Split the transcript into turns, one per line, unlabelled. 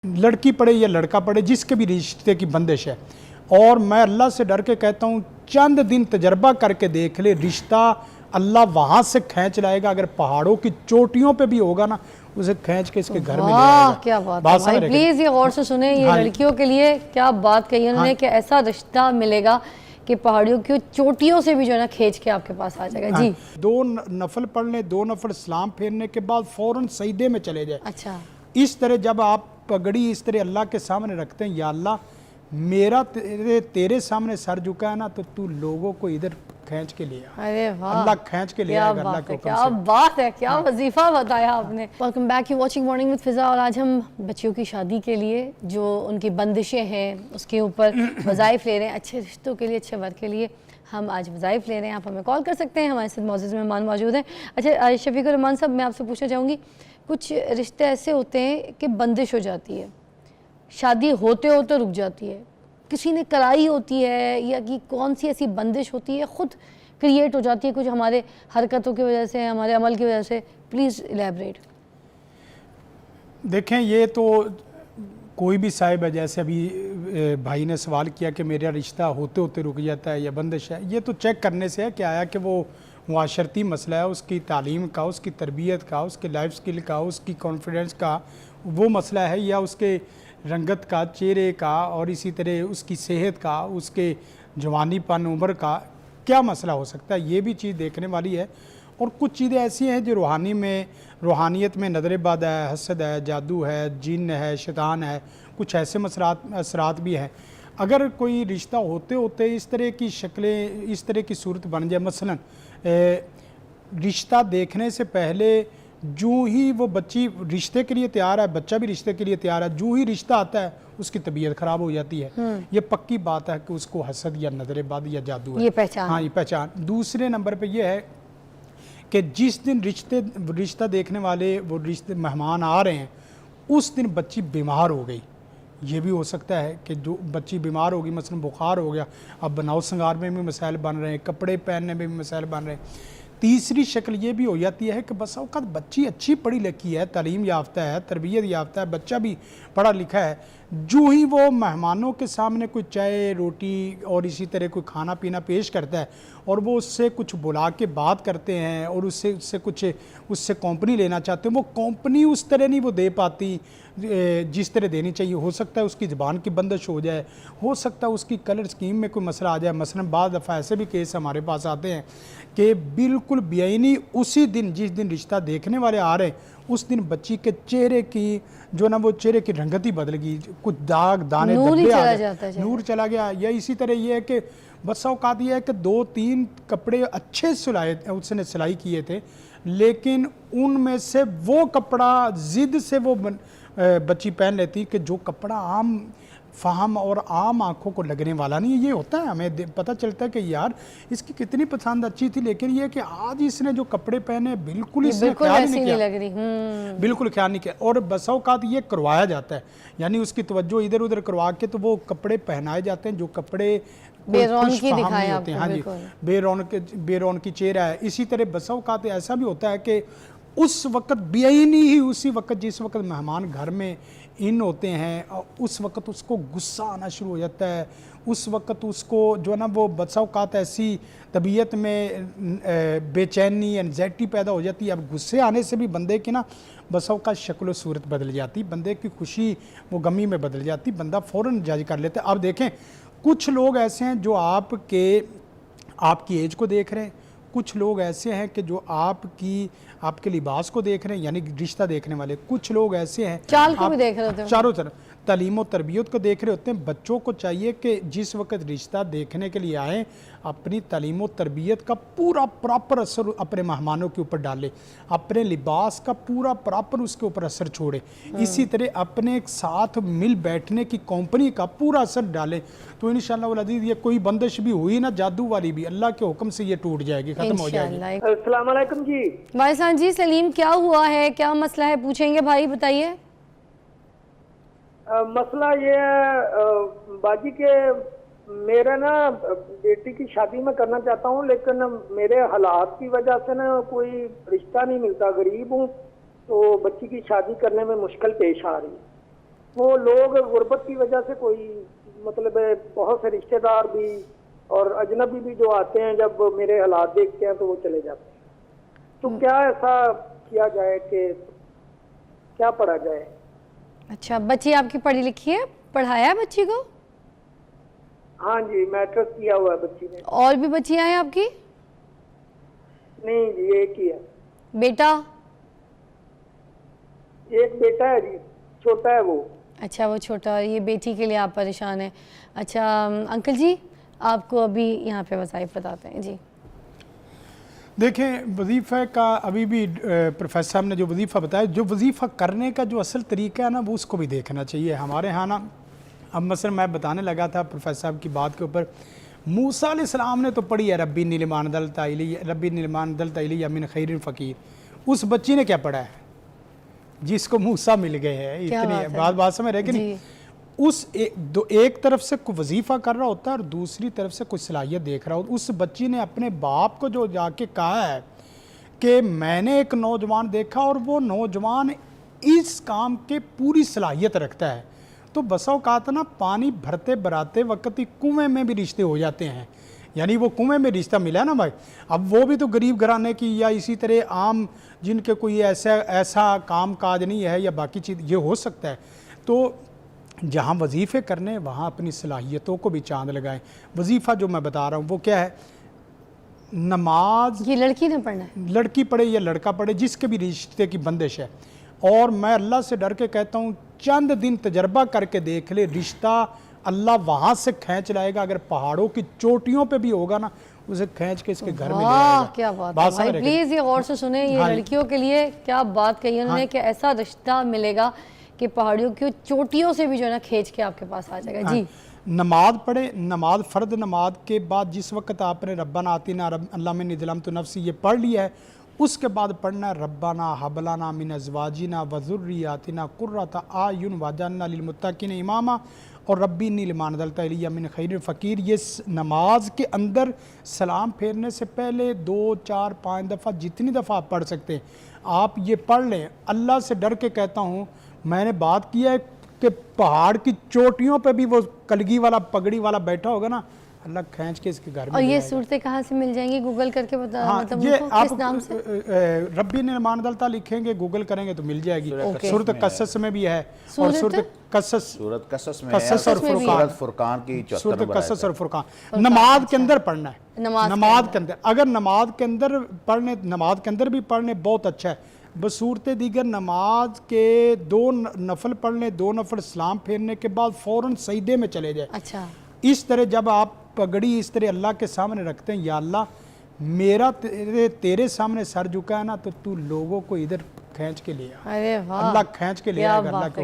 लड़की पड़े या लड़का पड़े, जिसके भी रिश्ते की बंदिश है, और मैं अल्लाह से डर के कहता हूँ चंद दिन तजर्बा करके देख ले, रिश्ता अल्लाह वहाँ से खींच लाएगा। अगर पहाड़ों की चोटियों पे भी होगा ना, उसे खींच के इसके घर में ले आएगा।
क्या बात है भाई, प्लीज ये गौर से सुने, ये लड़कियों के लिए क्या बात कही उन्होंने कि ऐसा रिश्ता मिलेगा कि पहाड़ियों की चोटियों से भी जो है ना खींच के आपके पास आ जाएगा। जी,
2 नफल पढ़ ले, 2 नफल सलाम फेरने के बाद फौरन सजदे में चले जाए।
अच्छा,
इस तरह जब आप पगड़ी इस तरह अल्लाह के सामने रखते हैं, या अल्लाह मेरा तेरे सामने सर झुका है ना, तो तू लोगों को इधर खींच के लिया।
अरे वाह,
अल्लाह खींच के लिया अल्लाह के हुक्म से।
क्या बात है, क्या वजीफा बताया आपने। Welcome back, you watching morning with Fiza. और आज हम बच्चियों की शादी के लिए जो उनकी बंदिशें हैं उसके ऊपर वज़ाइफ ले रहे हैं। अच्छे रिश्तों के लिए, अच्छे वर्क के लिए हम आज वज़ाइफ ले रहे हैं। आप हमें कॉल कर सकते हैं, हमारे साथ मौजूद मेहमान मौजूद हैं। अच्छा शफीकुर रहमान साहब, मैं आपसे पूछना चाहूँगी, कुछ रिश्ते ऐसे होते हैं कि बंदिश हो जाती है, शादी होते होते रुक जाती है, किसी ने कराई होती है, या कि कौन सी ऐसी बंदिश होती है खुद क्रिएट हो जाती है कुछ हमारे हरकतों की वजह से, हमारे अमल की वजह से। Please elaborate.
देखें, ये तो कोई भी साहिब है, जैसे अभी भाई ने सवाल किया कि मेरा रिश्ता होते होते रुक जाता है या बंदिश है, ये तो चेक करने से है कि आया कि वो मुआशरती मसला है, उसकी तालीम का, उसकी तरबियत का, उसके लाइफ स्किल का, उसकी कॉन्फिडेंस का वो मसला है, या उसके रंगत का, चेहरे का, और इसी तरह उसकी सेहत का, उसके जवानीपन उम्र का क्या मसला हो सकता है। ये भी चीज़ देखने वाली है। और कुछ चीज़ें ऐसी हैं जो रूहानियत में नज़र-ए-बद है, हसद है, जादू है, जिन है, शैतान है, कुछ ऐसे असरात भी हैं। अगर कोई रिश्ता होते होते इस तरह की शक्लें, इस तरह की सूरत बन जाए, मसलन रिश्ता देखने से पहले जो ही वो बच्ची रिश्ते के लिए तैयार है, बच्चा भी रिश्ते के लिए तैयार है, जो ही रिश्ता आता है उसकी तबीयत ख़राब हो जाती है। ये पक्की बात है कि उसको हसद या नज़र-ए-बद या जादू है।
ये पहचान,
हाँ, ये पहचान। दूसरे नंबर पे ये है कि जिस दिन रिश्ता देखने वाले वो रिश्ते मेहमान आ रहे हैं, उस दिन बच्ची बीमार हो गई। ये भी हो सकता है कि जो बच्ची बीमार होगी, मसलन बुखार हो गया, अब बनाव संगार में भी मसाइल बन रहे हैं, कपड़े पहनने में भी मसाइल बन रहे हैं। तीसरी शक्ल ये भी हो जाती है कि बस औक़ात बच्ची अच्छी पढ़ी लिखी है, तालीम याफ्ता है, तरबियत याफ्ता है, बच्चा भी पढ़ा लिखा है, जो ही वो मेहमानों के सामने कोई चाय रोटी और इसी तरह कोई खाना पीना पेश करता है, और वो उससे कुछ बुला के बात करते हैं और उससे कंपनी लेना चाहते हैं, वो कंपनी उस तरह नहीं वो दे पाती जिस तरह देनी चाहिए। हो सकता है उसकी ज़बान की बंदिश हो जाए, हो सकता है उसकी कलर स्कीम में कोई मसला आ जाए। मसलन बाद दफ़ा ऐसे भी केस हमारे पास आते हैं कि बिल्कुल बेआईनी उसी दिन जिस दिन रिश्ता देखने वाले आ रहे हैं, उस दिन बच्ची के चेहरे की जो ना वो चेहरे की रंगत ही बदल गई, कुछ दाग दाने धब्बे आ गए, नूर चला गया। या इसी तरह ये है कि बस औकात ये है कि 2-3 कपड़े अच्छे उसने सिलाई किए थे, लेकिन उनमें से वो कपड़ा ज़िद से वो बच्ची पहन लेती कि जो कपड़ा आम फ़हम और आम आँखों को लगने वाला नहीं है। ये होता है, हमें पता चलता है कि यार इसकी कितनी पसंद अच्छी थी, लेकिन ये कि आज इसने जो कपड़े पहने बिल्कुल इसने ख्याल नहीं किया, बिल्कुल ख्याल नहीं किया। और बसों का ये करवाया जाता है, यानी उसकी तवज्जो इधर उधर करवा के तो वो कपड़े पहनाए जाते हैं जो कपड़े
बेरौनकी दिखाए
होते हैं। हाँ जी, बेरौनकी चेहरा है। इसी तरह बसों का ऐसा भी होता है कि उस वक़्त बेआईनी ही उसी वक़्त जिस वक़्त मेहमान घर में इन होते हैं, उस वक़्त उसको गुस्सा आना शुरू हो जाता है। उस वक़्त उसको जो है ना वो बसाओकात ऐसी तबीयत में बेचैनी, एनजाइटी पैदा हो जाती है। अब गुस्से आने से भी बंदे की ना बसाओकात शक्ल सूरत बदल जाती, बंदे की खुशी वो गमी में बदल जाती, बंदा फ़ौरन जज कर लेता है। अब देखें, कुछ लोग ऐसे हैं जो आपकी एज को देख रहे हैं, कुछ लोग ऐसे हैं कि जो आपके लिबास को देख रहे हैं, यानी रिश्ता देखने वाले। कुछ लोग ऐसे हैं
चाल को भी देख रहे होते हैं,
चारों तरफ तालीम और तरबियत को देख रहे होते हैं। बच्चों को चाहिए कि जिस वक्त रिश्ता देखने के लिए आए, अपनी तालीम और तरबियत का पूरा प्रॉपर असर अपने मेहमानों के ऊपर डाले, अपने लिबास का पूरा प्रॉपर उसके ऊपर असर छोड़े। इसी तरह अपने साथ मिल बैठने की कंपनी का पूरा असर डाले, तो इंशाअल्लाह वल अज़ीज़ ये कोई बंदिश भी हुई ना जादू वाली भी, अल्लाह के हुक्म से ये टूट जाएगी, खत्म हो जाएगी।
अस्सलाम वालेकुम जी।
भाईजान जी, सलीम क्या हुआ है, क्या मसला है, पूछेंगे भाई, बताइए।
मसला ये है बाजी के मेरा ना बेटी की शादी मैं करना चाहता हूँ, लेकिन मेरे हालात की वजह से ना कोई रिश्ता नहीं मिलता, गरीब हूँ, तो बच्ची की शादी करने में मुश्किल पेश आ रही है। वो लोग गुर्बत की वजह से कोई मतलब बहुत से रिश्तेदार भी और अजनबी भी जो आते हैं, जब मेरे हालात देखते हैं तो वो चले जाते हैं। तो क्या ऐसा किया जाए कि क्या पढ़ा जाए?
अच्छा, बच्ची आपकी पढ़ी लिखी है, पढ़ाया है बच्ची को?
हाँ जी, मैट्रिक किया हुआ है बच्ची ने।
और भी बच्चियां हैं आपकी?
नहीं जी, एक ही है।
बेटा?
एक बेटा है जी, छोटा है वो।
अच्छा, वो छोटा, ये बेटी के लिए आप परेशान हैं। अच्छा अंकल जी, आपको अभी यहाँ पे वज़ाइफ बताते हैं जी।
देखें, वजीफ़े का अभी भी प्रोफेसर साहब ने जो वजीफ़ा बताया, जो वजीफ़ा करने का जो असल तरीका है ना, वो उसको भी देखना चाहिए। हमारे यहाँ ना, अब मसलन मैं बताने लगा था प्रोफेसर साहब की बात के ऊपर, मूसा अलैहिस्सलाम ने तो पढ़ी है रब्बी निलमान दल तैली अमिन खैरिन फ़कीर। उस बच्ची ने क्या पढ़ा है जिसको मूसा मिल गए हैं? इतनी बात समझ रहे कि नहीं? उस एक तरफ से कोई वजीफ़ा कर रहा होता है और दूसरी तरफ से कोई सलाहियत देख रहा होता। उस बच्ची ने अपने बाप को जो जाके कहा है कि मैंने एक नौजवान देखा और वो नौजवान इस काम के पूरी सलाहियत रखता है, तो बसा औकात ना पानी भरते भराते वक्त ही कुएं में भी रिश्ते हो जाते हैं। यानी वो कुएं में रिश्ता मिला ना भाई, अब वो भी तो गरीब घराने की या इसी तरह आम जिनके कोई ऐसा काम काज नहीं है या बाकी चीज़, ये हो सकता है। तो जहाँ वजीफ़े करने वहाँ अपनी सलाहियतों को भी चांद लगाएं। वजीफ़ा जो मैं बता रहा हूँ वो क्या है? नमाज
ये लड़की ने पढ़ना है?
लड़की पढ़े या लड़का पढ़े, जिसके भी रिश्ते की बंदिश है। और मैं अल्लाह से डर के कहता हूँ, चंद दिन तजर्बा करके देख ले, रिश्ता अल्लाह वहाँ से खींच लाएगा। अगर पहाड़ों की चोटियों पे भी होगा ना, उसे खींच के इसके घर में ले आएगा।
क्या बात है भाई, प्लीज़ ये गौर से सुने, ये लड़कियों के लिए क्या बात कही उन्होंने कि ऐसा रिश्ता मिलेगा कि पहाड़ियों की चोटियों से भी जो है ना खींच के आपके पास आ जाएगा। जी,
नमाज पढ़े, नमाज फ़र्द नमाज के बाद जिस वक्त आपने रब्बाना आतिना अल्लाह में निज़लम तो नफ्सी ये पढ़ लिया है, उसके बाद पढ़ना है रब्बाना हबलाना मिन अज़वाजिना व ज़ुर्रियातिना कुर्रता आयुन वजअलना लिलमुत्तक़ीना इमामा और रब्बी नीलमान दलता इलिया मिन खैर फ़कीर। ये नमाज के अंदर सलाम फेरने से पहले 2, 4, 5 दफ़ा जितनी दफ़ा आप पढ़ सकते हैं आप ये पढ़ लें। अल्लाह से डर के कहता हूँ, मैंने बात किया है कि पहाड़ की चोटियों पे भी वो कलगी वाला पगड़ी वाला बैठा होगा ना, अल्लाह खींच के इसके घर में।
और ये सूरतें कहाँ से मिल जाएंगी? गूगल करके बता।
हाँ,
मतलब
ये
किस
आप
नाम से?
रब्बी निलमान दलता लिखेंगे, गूगल करेंगे तो मिल जाएगी। सूरत कसस में भी है और सूरत कसस
में
कसस और
फुरकान की
सूरत कसस और फुरकान। नमाज के अंदर पढ़ना है, नमाज के अंदर। अगर नमाज के अंदर पढ़ने, नमाज के अंदर भी पढ़ने बहुत अच्छा है। बसूरत दीगर नमाज के 2 नफल पढ़ने, 2 नफल सलाम फेरने के बाद फ़ौरन सजदे में चले जाए।
अच्छा,
इस तरह जब आप पगड़ी इस तरह अल्लाह के सामने रखते हैं, या अल्लाह मेरा तेरे सामने सर झुका है ना, तो तू लोगों को इधर खींच के ले आ।
अरे वाह,
अल्लाह खींच के ले आएगा अल्लाह के